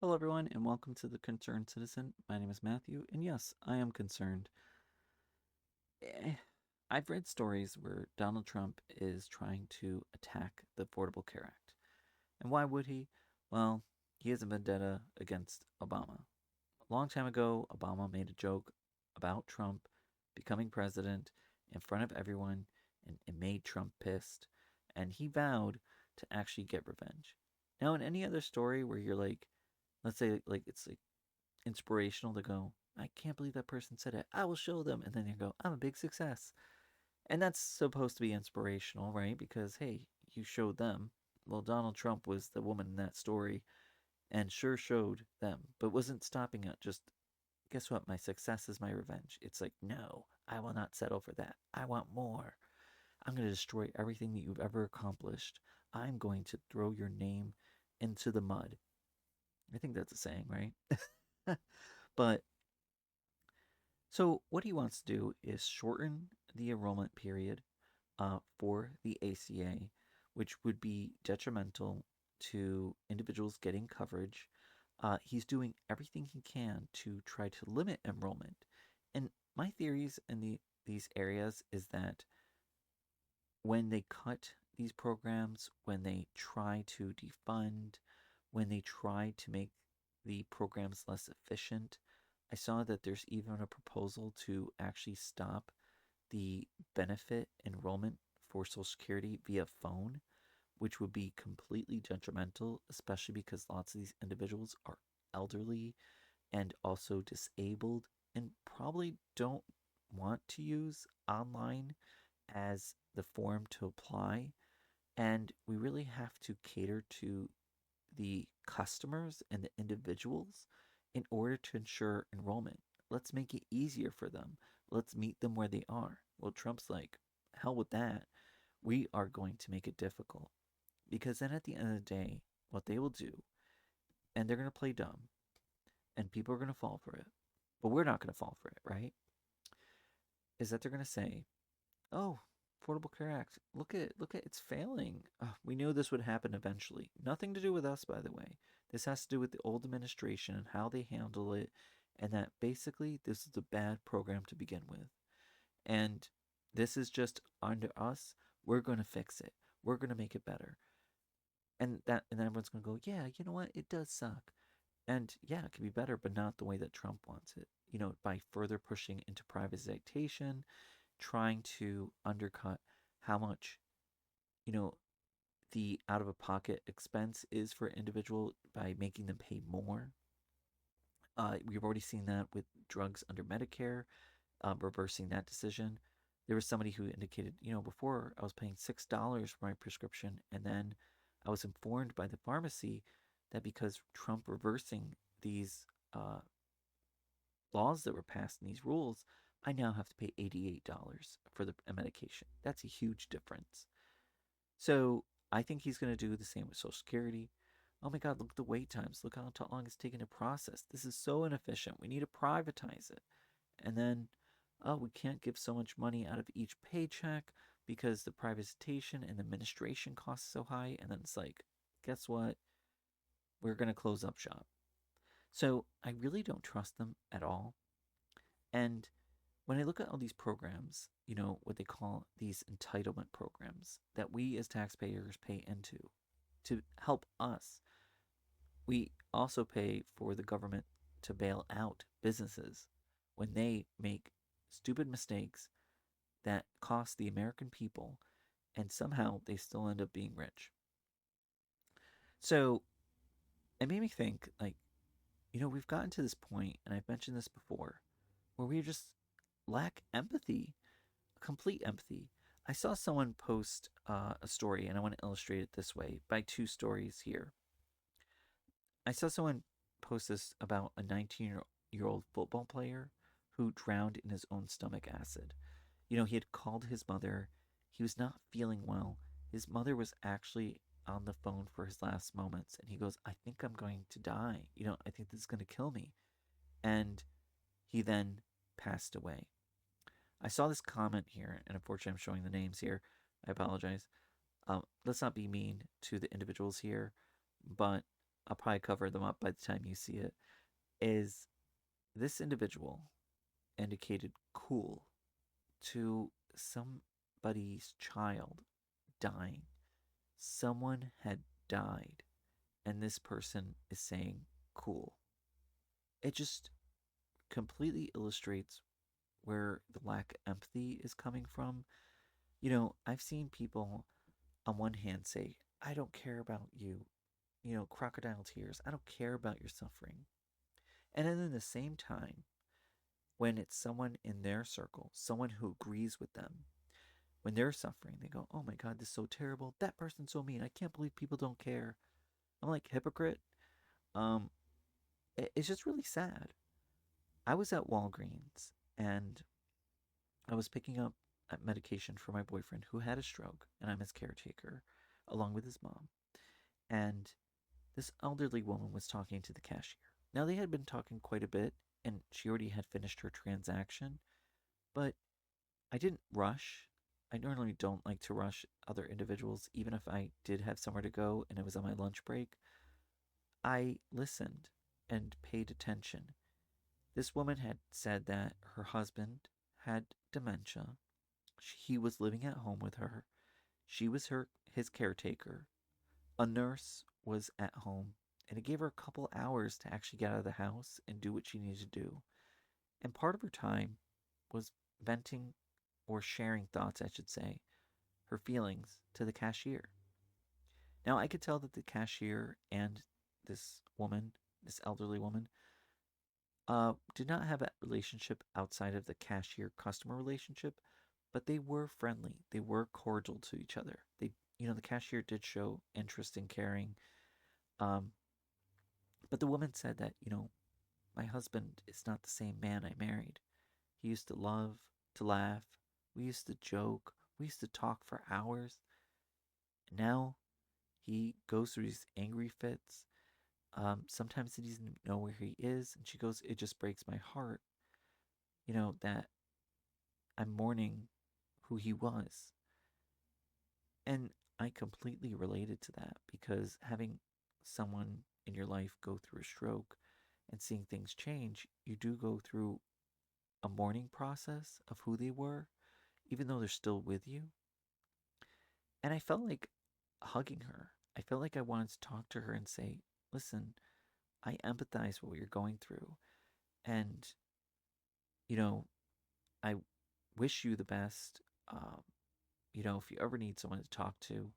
Hello, everyone, and welcome to the Concerned Citizen. My name is Matthew, and yes, I am concerned. Eh, I've read stories where Donald Trump is trying to attack the Affordable Care Act. And why would he? Well, he has a vendetta against Obama. A long time ago, Obama made a joke about Trump becoming president in front of everyone, and it made Trump pissed. And he vowed to actually get revenge. Now, in any other story where you're like, let's say, like, it's like inspirational to go, I can't believe that person said it. I will show them. And then you go, I'm a big success. And that's supposed to be inspirational, right? Because, hey, you showed them. Well, Donald Trump was the woman in that story and sure showed them, but wasn't stopping at just, guess what? My success is my revenge. It's like, no, I will not settle for that. I want more. I'm going to destroy everything that you've ever accomplished. I'm going to throw your name into the mud. I think that's a saying, right? But so what he wants to do is shorten the enrollment period for the ACA, which would be detrimental to individuals getting coverage. He's doing everything he can to try to limit enrollment. And my theories in these areas is that when they cut these programs, when they try to defund, when they try to make the programs less efficient, I saw that there's even a proposal to actually stop the benefit enrollment for Social Security via phone, which would be completely detrimental, especially because lots of these individuals are elderly and also disabled and probably don't want to use online as the form to apply. And we really have to cater to the customers and the individuals in order to ensure enrollment. Let's make it easier for them. Let's meet them where they are. Well, Trump's like, hell with that. We are going to make it difficult. Because then at the end of the day, what they will do, and they're going to play dumb, and people are going to fall for it, but we're not going to fall for it, right? Is that they're going to say, oh, Affordable Care Act, look at it's failing. We knew this would happen eventually. Nothing to do with us, by the way. This has to do with the old administration and how they handle it, and that basically this is a bad program to begin with. And this is just under us. We're going to fix it. We're going to make it better. And then everyone's going to go, yeah, you know what? It does suck. And yeah, it could be better, but not the way that Trump wants it. By further pushing into privatization, trying to undercut how much, you know, the out of pocket expense is for an individual by making them pay more. We've already seen that with drugs under Medicare, reversing that decision. There was somebody who indicated, before I was paying $6 for my prescription, and then I was informed by the pharmacy that because Trump reversing these laws that were passed in these rules, I now have to pay $88 for the medication. That's a huge difference. So I think he's going to do the same with Social Security. Oh my God, look at the wait times. Look how long it's taken to process. This is so inefficient. We need to privatize it. And then, oh, we can't give so much money out of each paycheck because the privatization and administration costs so high. And then it's like, guess what? We're going to close up shop. So I really don't trust them at all. And when I look at all these programs, what they call these entitlement programs that we as taxpayers pay into to help us, we also pay for the government to bail out businesses when they make stupid mistakes that cost the American people, and somehow they still end up being rich. So it made me think, like, we've gotten to this point, and I've mentioned this before, where we just lack empathy, complete empathy. I saw someone post a story, and I want to illustrate it this way by two stories here. I saw someone post this about a 19-year-old football player who drowned in his own stomach acid. He had called his mother. He was not feeling well. His mother was actually on the phone for his last moments, and he goes, I think I'm going to die. I think this is going to kill me. And he then passed away. I saw this comment here, and unfortunately, I'm showing the names here. I apologize. Let's not be mean to the individuals here, but I'll probably cover them up by the time you see it, is this individual indicated cool to somebody's child dying. Someone had died, and this person is saying cool. It just completely illustrates where the lack of empathy is coming from. I've seen people on one hand say, I don't care about you, crocodile tears. I don't care about your suffering. And then at the same time, when it's someone in their circle, someone who agrees with them, when they're suffering, they go, oh my God, this is so terrible. That person's so mean. I can't believe people don't care. I'm like, hypocrite. Um, it's just really sad. I was at Walgreens and I was picking up medication for my boyfriend who had a stroke, and I'm his caretaker along with his mom. And this elderly woman was talking to the cashier. Now, they had been talking quite a bit, and she already had finished her transaction, but I didn't rush. I normally don't like to rush other individuals, even if I did have somewhere to go and it was on my lunch break. I listened and paid attention. This woman had said that her husband had dementia. He was living at home with her. She was his caretaker. A nurse was at home, and it gave her a couple hours to actually get out of the house and do what she needed to do. And part of her time was venting or sharing thoughts, I should say, her feelings to the cashier. Now, I could tell that the cashier and this woman, this elderly woman, did not have a relationship outside of the cashier customer relationship, but they were friendly. They were cordial to each other. The cashier did show interest in caring. Um, but the woman said that, my husband is not the same man I married. He used to love, to laugh. We used to joke. We used to talk for hours. Now he goes through these angry fits. Sometimes he doesn't know where he is. And she goes, it just breaks my heart, that I'm mourning who he was. And I completely related to that because having someone in your life go through a stroke and seeing things change, you do go through a mourning process of who they were, even though they're still with you. And I felt like hugging her. I felt like I wanted to talk to her and say, listen, I empathize with what you're going through. And, you know, I wish you the best, if you ever need someone to talk to.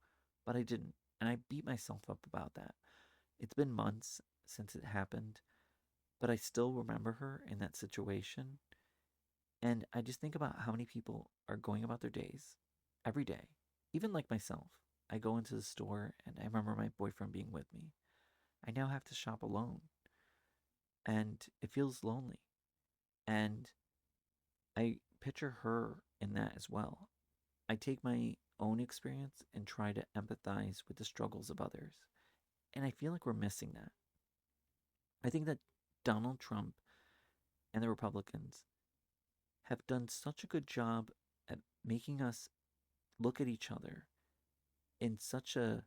But I didn't. And I beat myself up about that. It's been months since it happened, but I still remember her in that situation. And I just think about how many people are going about their days every day, even like myself. I go into the store and I remember my boyfriend being with me. I now have to shop alone and it feels lonely. And I picture her in that as well. I take my own experience and try to empathize with the struggles of others. And I feel like we're missing that. I think that Donald Trump and the Republicans have done such a good job at making us look at each other in such a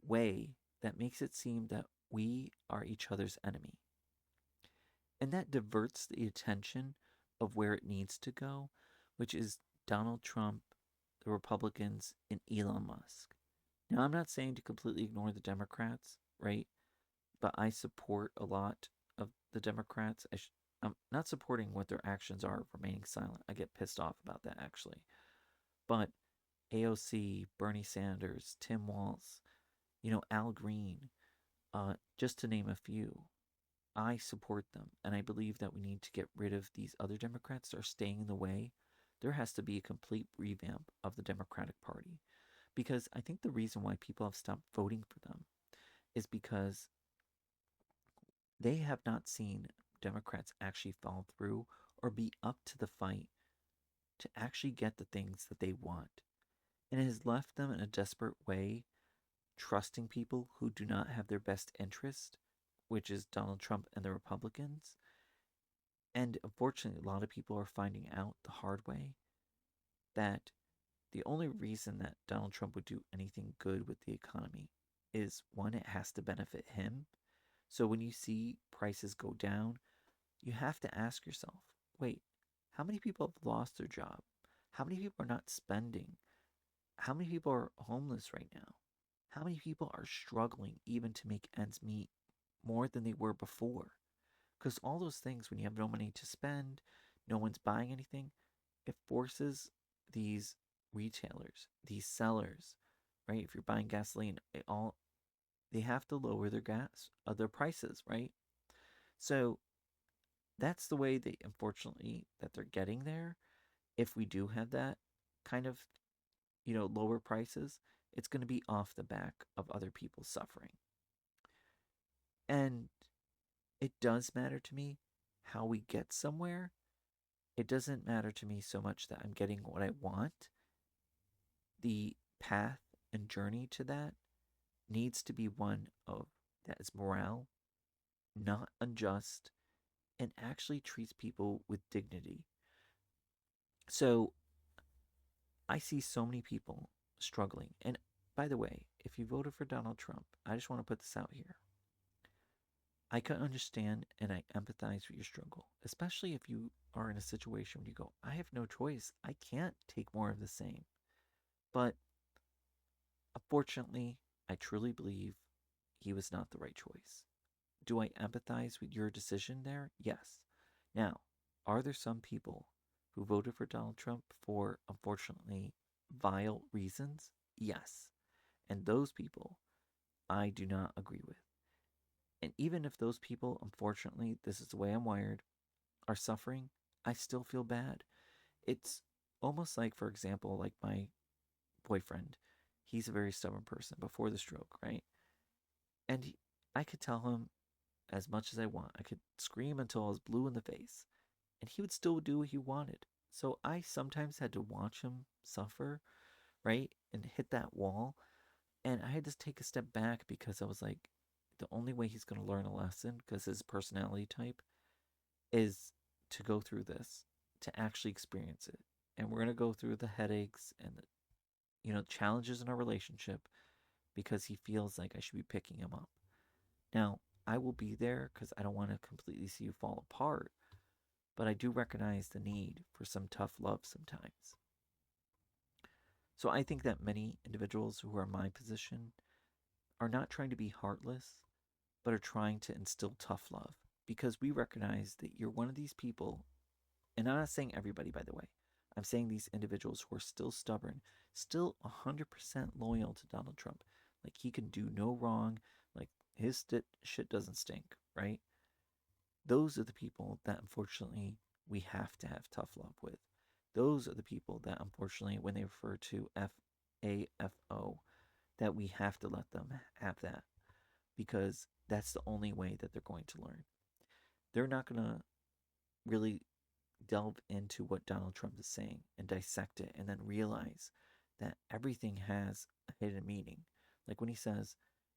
way that makes it seem that we are each other's enemy. And that diverts the attention of where it needs to go, which is Donald Trump, the Republicans, and Elon Musk. Now, I'm not saying to completely ignore the Democrats, right? But I support a lot of the Democrats. I'm not supporting what their actions are, remaining silent. I get pissed off about that, actually. But AOC, Bernie Sanders, Tim Walz, Al Green, just to name a few, I support them. And I believe that we need to get rid of these other Democrats that are staying in the way. There has to be a complete revamp of the Democratic Party. Because I think the reason why people have stopped voting for them is because they have not seen Democrats actually follow through or be up to the fight to actually get the things that they want. And it has left them in a desperate way, trusting people who do not have their best interest, which is Donald Trump and the Republicans. And unfortunately, a lot of people are finding out the hard way that the only reason that Donald Trump would do anything good with the economy is one, it has to benefit him, So when you see prices go down, you have to ask yourself, wait, how many people have lost their job? How many people are not spending? How many people are homeless right now? How many people are struggling even to make ends meet more than they were before? Because all those things, when you have no money to spend, no one's buying anything, it forces these retailers, these sellers, right? If you're buying gasoline, they have to lower their prices, right? So that's the way they, unfortunately, that they're getting there. If we do have that kind of, lower prices, it's going to be off the back of other people suffering. And it does matter to me how we get somewhere. It doesn't matter to me so much that I'm getting what I want. The path and journey to that needs to be one of that is morale, not unjust, and actually treats people with dignity. So I see so many people struggling. And by the way, if you voted for Donald Trump, I just want to put this out here. I can understand and I empathize with your struggle, especially if you are in a situation where you go, I have no choice. I can't take more of the same. But unfortunately, I truly believe he was not the right choice. Do I empathize with your decision there? Yes. Now, are there some people who voted for Donald Trump for, unfortunately, vile reasons? Yes. And those people I do not agree with. And even if those people, unfortunately, this is the way I'm wired, are suffering, I still feel bad. It's almost like, for example, like my boyfriend. He's a very stubborn person before the stroke, right? And I could tell him as much as I want. I could scream until I was blue in the face, and he would still do what he wanted. So I sometimes had to watch him suffer, right? And hit that wall. And I had to take a step back because I was like, the only way he's going to learn a lesson, because his personality type is to go through this, to actually experience it. And we're going to go through the headaches and the challenges in our relationship because he feels like I should be picking him up. Now, I will be there because I don't want to completely see you fall apart, but I do recognize the need for some tough love sometimes. So I think that many individuals who are in my position are not trying to be heartless, but are trying to instill tough love because we recognize that you're one of these people, and I'm not saying everybody, by the way. I'm saying these individuals who are still stubborn, still 100% loyal to Donald Trump. Like he can do no wrong, like his shit doesn't stink, right? Those are the people that unfortunately we have to have tough love with. Those are the people that unfortunately, when they refer to FAFO, that we have to let them have that because that's the only way that they're going to learn. They're not going to really delve into what Donald Trump is saying and dissect it and then realize that everything has a hidden meaning. Like when he says,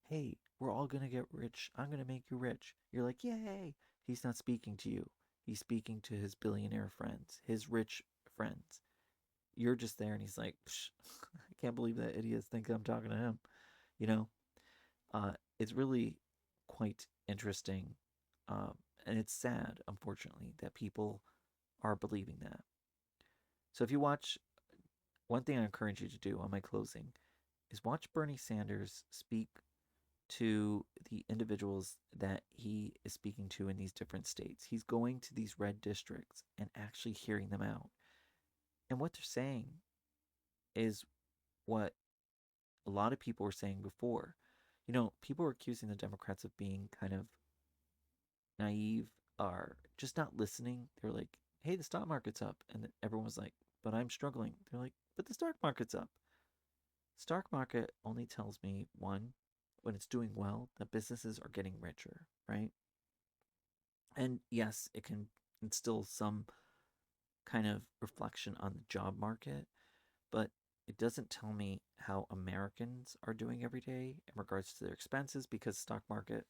hey, we're all going to get rich. I'm going to make you rich. You're like, yay. He's not speaking to you. He's speaking to his billionaire friends, his rich friends. You're just there and he's like, I can't believe that idiots think I'm talking to him. You know, it's really quite interesting. And it's sad, unfortunately, that people are believing that. So if you watch, one thing I encourage you to do on my closing is watch Bernie Sanders speak to the individuals that he is speaking to in these different states. He's going to these red districts and actually hearing them out. And what they're saying is what a lot of people were saying before. People were accusing the Democrats of being kind of naive or just not listening. They're like, hey, the stock market's up. And then everyone was like, but I'm struggling. They're like, but the stock market's up. Stock market only tells me, one, when it's doing well, that businesses are getting richer, right? And yes, it can instill some kind of reflection on the job market, but it doesn't tell me how Americans are doing every day in regards to their expenses because stock market,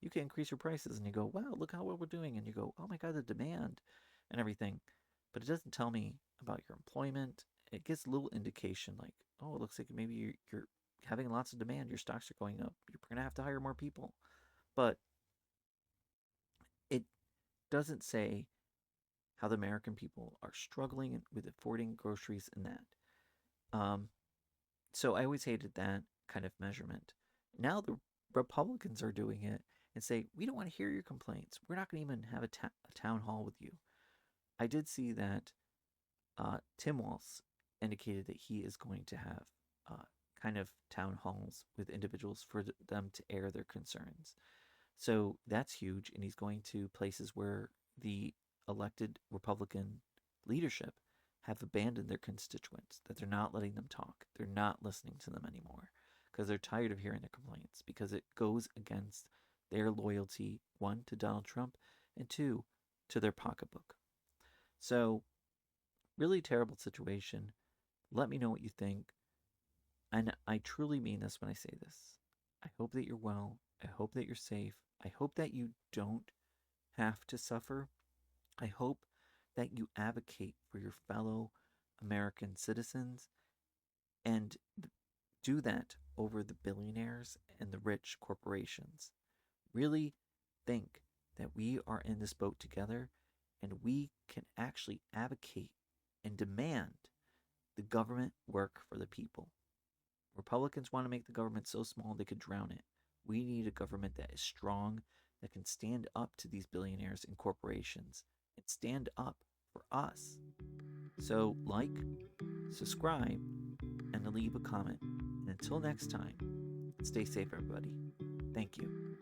you can increase your prices and you go, wow, look how well we're doing. And you go, oh my God, the demand and everything. But it doesn't tell me about your employment. It gives a little indication like, oh, it looks like maybe you're having lots of demand. Your stocks are going up. You're going to have to hire more people. But doesn't say how the American people are struggling with affording groceries and that. So I always hated that kind of measurement. Now the Republicans are doing it and say, we don't want to hear your complaints. We're not going to even have a town hall with you. I did see that Tim Walz indicated that he is going to have kind of town halls with individuals for them to air their concerns. So that's huge, and he's going to places where the elected Republican leadership have abandoned their constituents, that they're not letting them talk. They're not listening to them anymore because they're tired of hearing their complaints, because it goes against their loyalty, one, to Donald Trump, and two, to their pocketbook. So, really terrible situation. Let me know what you think. And I truly mean this when I say this. I hope that you're well. I hope that you're safe. I hope that you don't have to suffer. I hope that you advocate for your fellow American citizens and do that over the billionaires and the rich corporations. Really think that we are in this boat together and we can actually advocate and demand the government work for the people. Republicans want to make the government so small they could drown it. We need a government that is strong, that can stand up to these billionaires and corporations and stand up for us. So, like, subscribe, and leave a comment. And until next time, stay safe, everybody. Thank you.